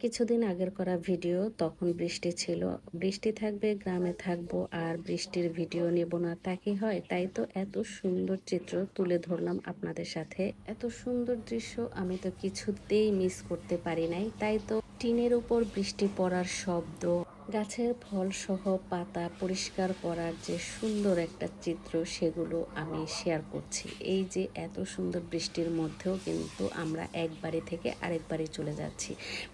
কিছুদিন আগের করা ভিডিও, তখন বৃষ্টি ছিল। বৃষ্টি থাকবে, গ্রামে থাকবো, আর বৃষ্টির ভিডিও নেব না তা কি হয়? তাই তো এত সুন্দর চিত্র তুলে ধরলাম আপনাদের সাথে। এত সুন্দর দৃশ্য আমি তো কিছুতেই মিস করতে পারি নাই। তাই তো টিনের উপর বৃষ্টি পড়ার শব্দ, গাছের ফল সহ পাতা পরিষ্কার করার যে সুন্দর একটা চিত্র, সেগুলো আমি শেয়ার করছি। এই যে এত সুন্দর বৃষ্টির মধ্যেও কিন্তু আমরা এক বাড়ি থেকে আরেক বাড়ি চলে যাচ্ছি।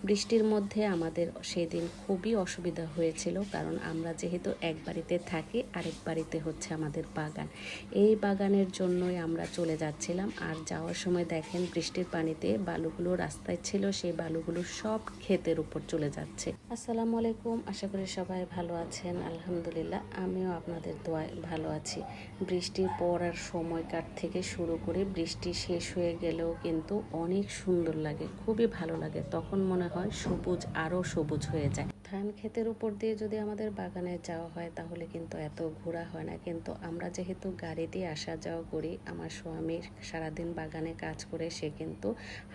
বৃষ্টির মধ্যে আমাদের সেদিন খুবই অসুবিধা হয়েছিল, কারণ আমরা যেহেতু এক বাড়িতে থাকি, আরেক বাড়িতে হচ্ছে আমাদের বাগান। এই বাগানের জন্যই আমরা চলে যাচ্ছিলাম। আর যাওয়ার সময় দেখেন বৃষ্টির পানিতে বালুগুলো রাস্তায় ছিল, সেই বালুগুলো সব ক্ষেতের উপর চলে যাচ্ছে। আসসালামু আলাইকুম, আশা করি সবাই ভালো আছেন। আলহামদুলিল্লাহ, আমিও আপনাদের দোয়ায় ভালো আছি। বৃষ্টির পড়ার সময়কার থেকে শুরু করে বৃষ্টি শেষ হয়ে গেলেও কিন্তু অনেক সুন্দর লাগে, খুবই ভালো লাগে। তখন মনে হয় সবুজ আরও সবুজ হয়ে যায়। ধান ক্ষেতের উপর দিয়ে যদি আমাদের বাগানে যাওয়া হয় তাহলে কিন্তু এত ঘোরা হয় না, কিন্তু আমরা যেহেতু গাড়ি দিয়ে আসা যাওয়া করি, আমার স্বামীর সারাদিন বাগানে কাজ করে, সে কিন্তু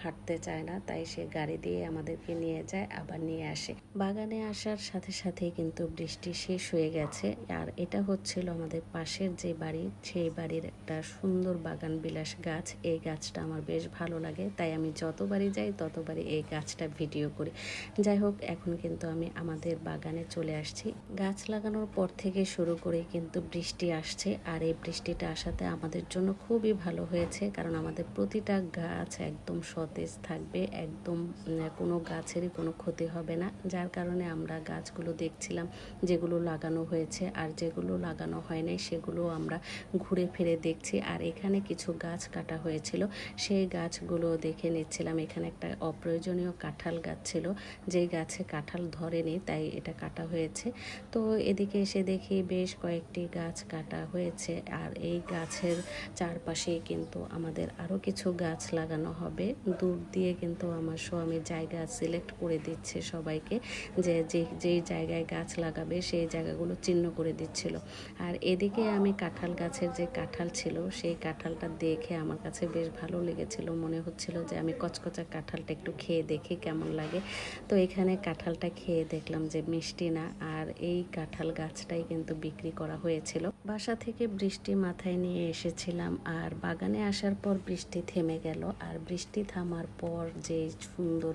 হাঁটতে চায় না, তাই সে গাড়ি দিয়ে আমাদেরকে নিয়ে যায় আবার নিয়ে আসে। বাগানে আসার সাথে সাথেই কিন্তু বৃষ্টি শেষ হয়ে গেছে। আর এটা হচ্ছিল আমাদের পাশের যে বাড়ি, সেই বাড়ির একটা সুন্দর বাগান বিলাস গাছ। এই গাছটা আমার বেশ ভালো লাগে, তাই আমি যতবারই যাই ততবারই এই গাছটা ভিডিও করি। যাই হোক, এখন কিন্তু আমি আমাদের বাগানে চলে আসছি। গাছ লাগানোর পর থেকে শুরু করে কিন্তু বৃষ্টি আসছে, আর এই বৃষ্টিটা আসাতে আমাদের জন্য খুবই ভালো হয়েছে, কারণ আমাদের প্রতিটা গাছ একদম সতেজ থাকবে, একদম কোনো গাছেরই কোনো ক্ষতি হবে না। যার কারণে আমরা গাছগুলো দেখছিলাম, যেগুলো লাগানো হয়েছে আর যেগুলো লাগানো হয় নাই সেগুলো আমরা ঘুরে ফিরে দেখছি। আর এখানে কিছু গাছ কাটা হয়েছিল, সেই গাছগুলো দেখে নিচ্ছিলাম। এখানে একটা অপ্রয়োজনীয় কাঁঠাল গাছ ছিল, যেই গাছে কাঁঠাল ধরেনি, তাই এটা কাটা হয়েছে। তো এদিকে এসে দেখি বেশ কয়েকটি গাছ কাটা হয়েছে, আর এই গাছের চারপাশেই কিন্তু আমাদের আরও কিছু গাছ লাগানো হবে। দূর দিয়ে কিন্তু আমার স্বামী জায়গা সিলেক্ট করে দিচ্ছে সবাইকে, যে যেই জায়গায় গাছ লাগাবে সেই জায়গাগুলো চিহ্ন করে দিচ্ছিল। আর এদিকে আমি কাঁঠাল গাছের যে কাঁঠাল ছিল, সেই কাঁঠালটা দেখে আমার কাছে বেশ ভালো লেগেছিল। মনে হচ্ছিল যে আমি কচকচা কাঁঠালটা একটু খেয়ে দেখি কেমন লাগে। তো এখানে কাঁঠালটা খেয়ে দেখলাম যে মিষ্টি না, আর এই কাঁঠাল গাছটাই কিন্তু বিক্রি করা হয়েছিল। বাসা থেকে বৃষ্টি মাথায় নিয়ে এসেছিলাম, আর বাগানে আসার পর বৃষ্টি থেমে গেল। আর বৃষ্টি থামার পর যে সুন্দর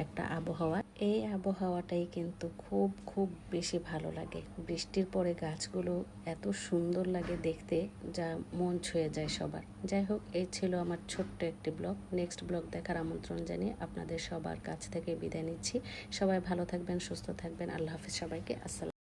একটা আবহাওয়া, এই আবহাওয়াটাই কিন্তু খুব খুব বেশি ভালো লাগে। বৃষ্টির পরে গাছগুলো এত সুন্দর লাগে দেখতে, যা মন ছুঁয়ে যায় সবার। যাই হোক, এই ছিল আমার ছোট্ট একটি ব্লগ। নেক্সট ব্লগ দেখার আমন্ত্রণ জানিয়ে আপনাদের সবার কাছ থেকে বিদায় নিচ্ছি। সবাই ভালো থাকবেন, সুস্থ থাকবেন। আল্লাহ হাফিজ সবাইকে। আসসালাম।